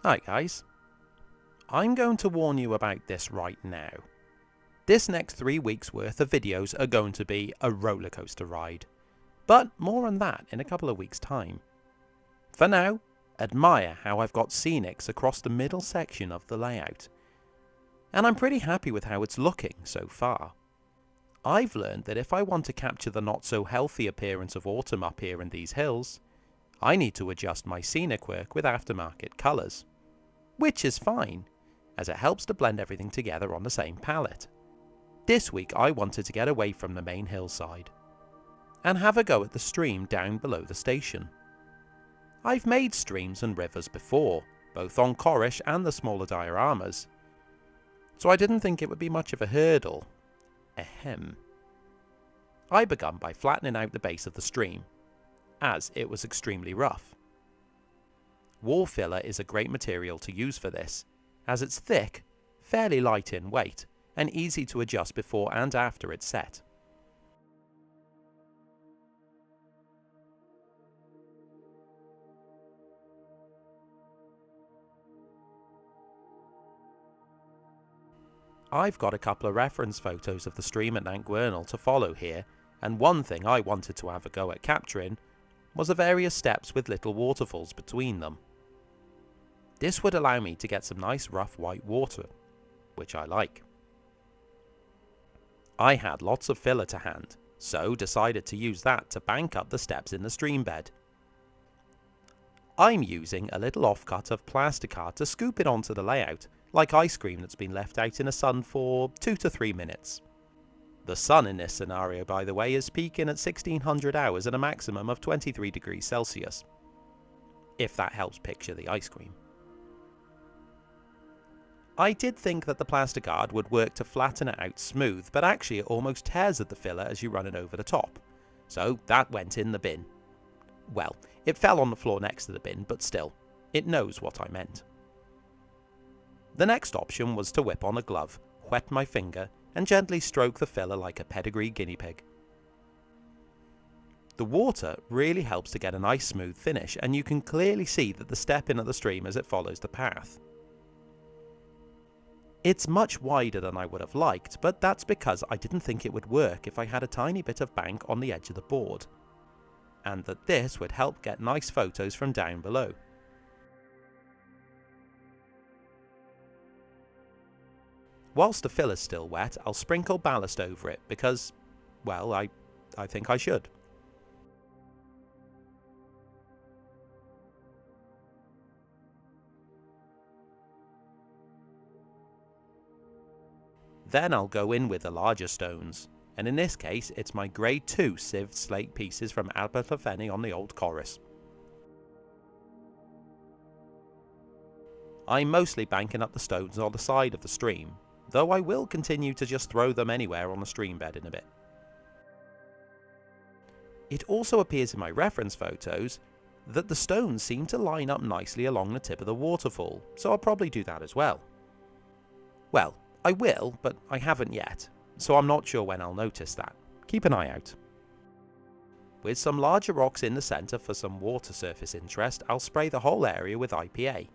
Hi guys, I'm going to warn you about this right now. This next 3 weeks worth of videos are going to be a roller coaster ride, but more on that in a couple of weeks time. For now, admire how I've got scenics across the middle section of the layout, and I'm pretty happy with how it's looking so far. I've learned that if I want to capture the not so healthy appearance of autumn up here in these hills, I need to adjust my scenic work with aftermarket colours, which is fine, as it helps to blend everything together on the same palette. This week I wanted to get away from the main hillside and have a go at the stream down below the station. I've made streams and rivers before, both on Chorish and the smaller dioramas, so I didn't think it would be much of a hurdle. Ahem. I began by flattening out the base of the stream, as it was extremely rough. Wall filler is a great material to use for this, as it's thick, fairly light in weight, and easy to adjust before and after it's set. I've got a couple of reference photos of the stream at Nantgwernal to follow here, and one thing I wanted to have a go at capturing was the various steps with little waterfalls between them. This would allow me to get some nice rough white water, which I like. I had lots of filler to hand, so decided to use that to bank up the steps in the stream bed. I'm using a little offcut of plastic art to scoop it onto the layout, like ice cream that's been left out in the sun for 2 to 3 minutes. The sun in this scenario, by the way, is peaking at 1600 hours at a maximum of 23 degrees Celsius, if that helps picture the ice cream. I did think that the plastic art would work to flatten it out smooth, but actually it almost tears at the filler as you run it over the top, so that went in the bin. Well, it fell on the floor next to the bin, but still, it knows what I meant. The next option was to whip on a glove, wet my finger, and gently stroke the filler like a pedigree guinea pig. The water really helps to get a nice smooth finish, and you can clearly see that the step in at the stream as it follows the path. It's much wider than I would have liked, but that's because I didn't think it would work if I had a tiny bit of bank on the edge of the board, and that this would help get nice photos from down below. Whilst the filler's still wet, I'll sprinkle ballast over it because, well, I think I should. Then I'll go in with the larger stones, and in this case it's my grade 2 sieved slate pieces from Abertafenny on the old Chorus. I'm mostly banking up the stones on the side of the stream, though I will continue to just throw them anywhere on the stream bed in a bit. It also appears in my reference photos that the stones seem to line up nicely along the tip of the waterfall, so I'll probably do that as well. Well, I will, but I haven't yet, so I'm not sure when I'll notice that. Keep an eye out. With some larger rocks in the centre for some water surface interest, I'll spray the whole area with IPA,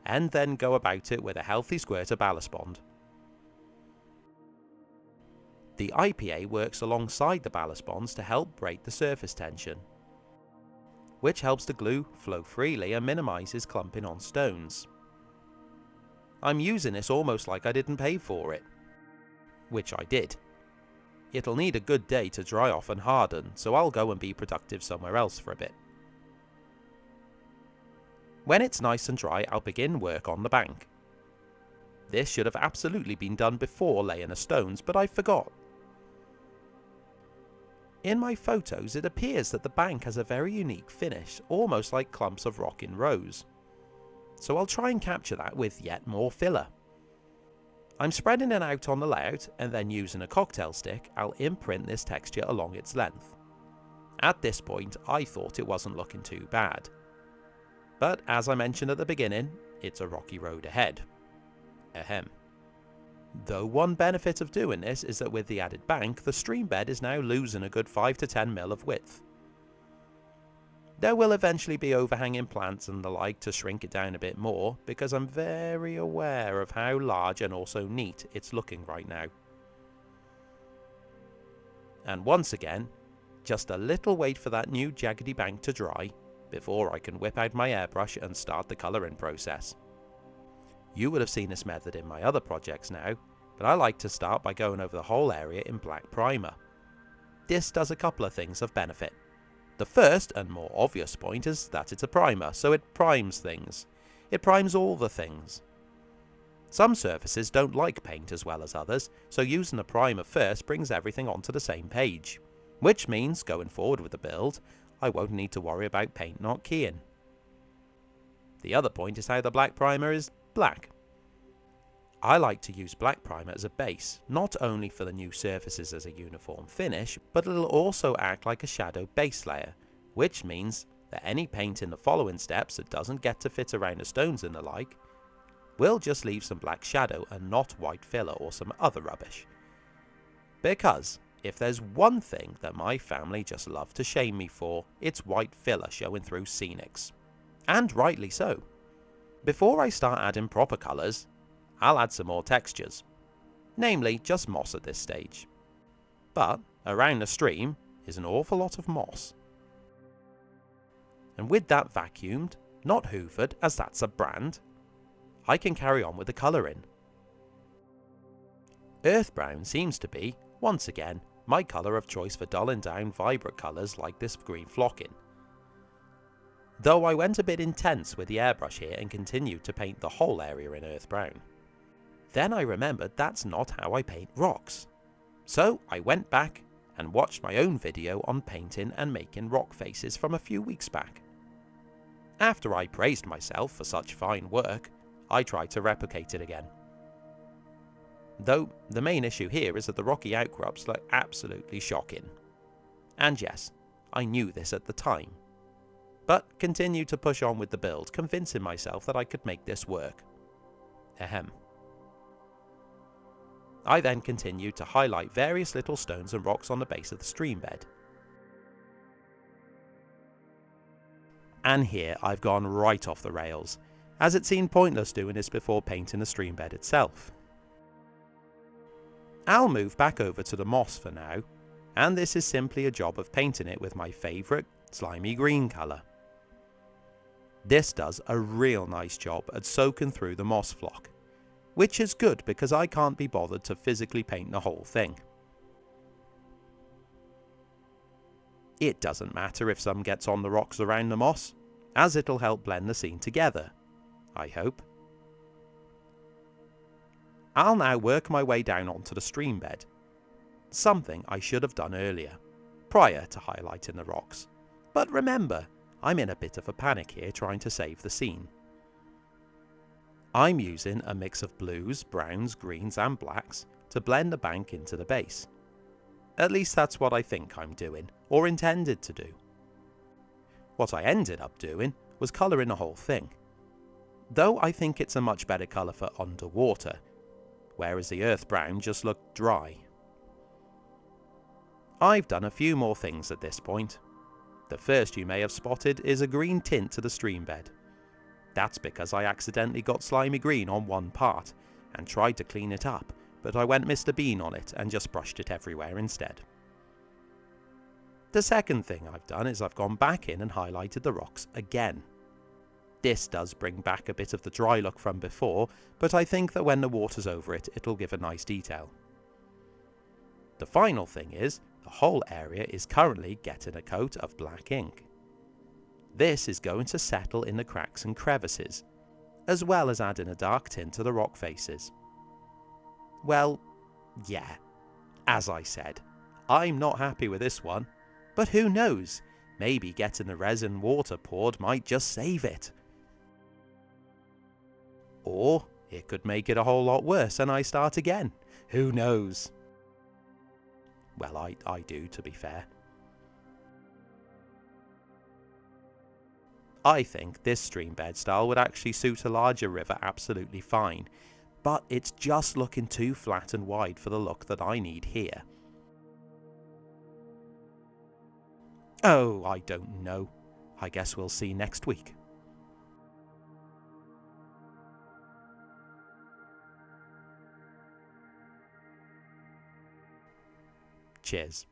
and then go about it with a healthy squirt of ballast bond. The IPA works alongside the ballast bonds to help break the surface tension, which helps the glue flow freely and minimises clumping on stones. I'm using this almost like I didn't pay for it, which I did. It'll need a good day to dry off and harden, so I'll go and be productive somewhere else for a bit. When it's nice and dry, I'll begin work on the bank. This should have absolutely been done before laying the stones, but I forgot. In my photos, it appears that the bank has a very unique finish, almost like clumps of rock in rows. So I'll try and capture that with yet more filler. I'm spreading it out on the layout, and then using a cocktail stick, I'll imprint this texture along its length. At this point, I thought it wasn't looking too bad. But as I mentioned at the beginning, it's a rocky road ahead. Ahem. Though one benefit of doing this is that with the added bank, the stream bed is now losing a good 5 to 10 mil of width. There will eventually be overhanging plants and the like to shrink it down a bit more, because I'm very aware of how large and also neat it's looking right now. And once again, just a little wait for that new jaggedy bank to dry before I can whip out my airbrush and start the colouring process. You would have seen this method in my other projects now, but I like to start by going over the whole area in black primer. This does a couple of things of benefit. The first and more obvious point is that it's a primer, so it primes things. It primes all the things. Some surfaces don't like paint as well as others, so using a primer first brings everything onto the same page, which means going forward with the build, I won't need to worry about paint not keying. The other point is how the black primer is black. I like to use black primer as a base, not only for the new surfaces as a uniform finish, but it'll also act like a shadow base layer, which means that any paint in the following steps that doesn't get to fit around the stones and the like, will just leave some black shadow and not white filler or some other rubbish. Because if there's one thing that my family just love to shame me for, it's white filler showing through scenics. And rightly so. Before I start adding proper colours, I'll add some more textures, namely just moss at this stage. But around the stream is an awful lot of moss. And with that vacuumed, not hoovered as that's a brand, I can carry on with the colouring. Earth brown seems to be, once again, my colour of choice for dulling down vibrant colours like this green flocking. Though I went a bit intense with the airbrush here and continued to paint the whole area in earth brown. Then I remembered that's not how I paint rocks. So I went back and watched my own video on painting and making rock faces from a few weeks back. After I praised myself for such fine work, I tried to replicate it again. Though the main issue here is that the rocky outcrops look absolutely shocking. And yes, I knew this at the time, but continued to push on with the build, convincing myself that I could make this work. Ahem. I then continued to highlight various little stones and rocks on the base of the stream bed. And here I've gone right off the rails, as it seemed pointless doing this before painting the stream bed itself. I'll move back over to the moss for now, and this is simply a job of painting it with my favourite slimy green colour. This does a real nice job at soaking through the moss flock, which is good because I can't be bothered to physically paint the whole thing. It doesn't matter if some gets on the rocks around the moss, as it'll help blend the scene together, I hope. I'll now work my way down onto the stream bed, something I should have done earlier, prior to highlighting the rocks. But remember, I'm in a bit of a panic here trying to save the scene. I'm using a mix of blues, browns, greens and blacks to blend the bank into the base. At least that's what I think I'm doing, or intended to do. What I ended up doing was colouring the whole thing, though I think it's a much better colour for underwater, whereas the earth brown just looked dry. I've done a few more things at this point. The first you may have spotted is a green tint to the stream bed. That's because I accidentally got slimy green on one part and tried to clean it up, but I went Mr. Bean on it and just brushed it everywhere instead. The second thing I've done is I've gone back in and highlighted the rocks again. This does bring back a bit of the dry look from before, but I think that when the water's over it, it'll give a nice detail. The final thing is, the whole area is currently getting a coat of black ink. This is going to settle in the cracks and crevices, as well as adding a dark tint to the rock faces. Well, yeah, as I said, I'm not happy with this one, but who knows, maybe getting the resin water poured might just save it. Or it could make it a whole lot worse and I start again, who knows? Well, I do, to be fair. I think this stream bed style would actually suit a larger river absolutely fine, but it's just looking too flat and wide for the look that I need here. Oh, I don't know. I guess we'll see next week. Cheers.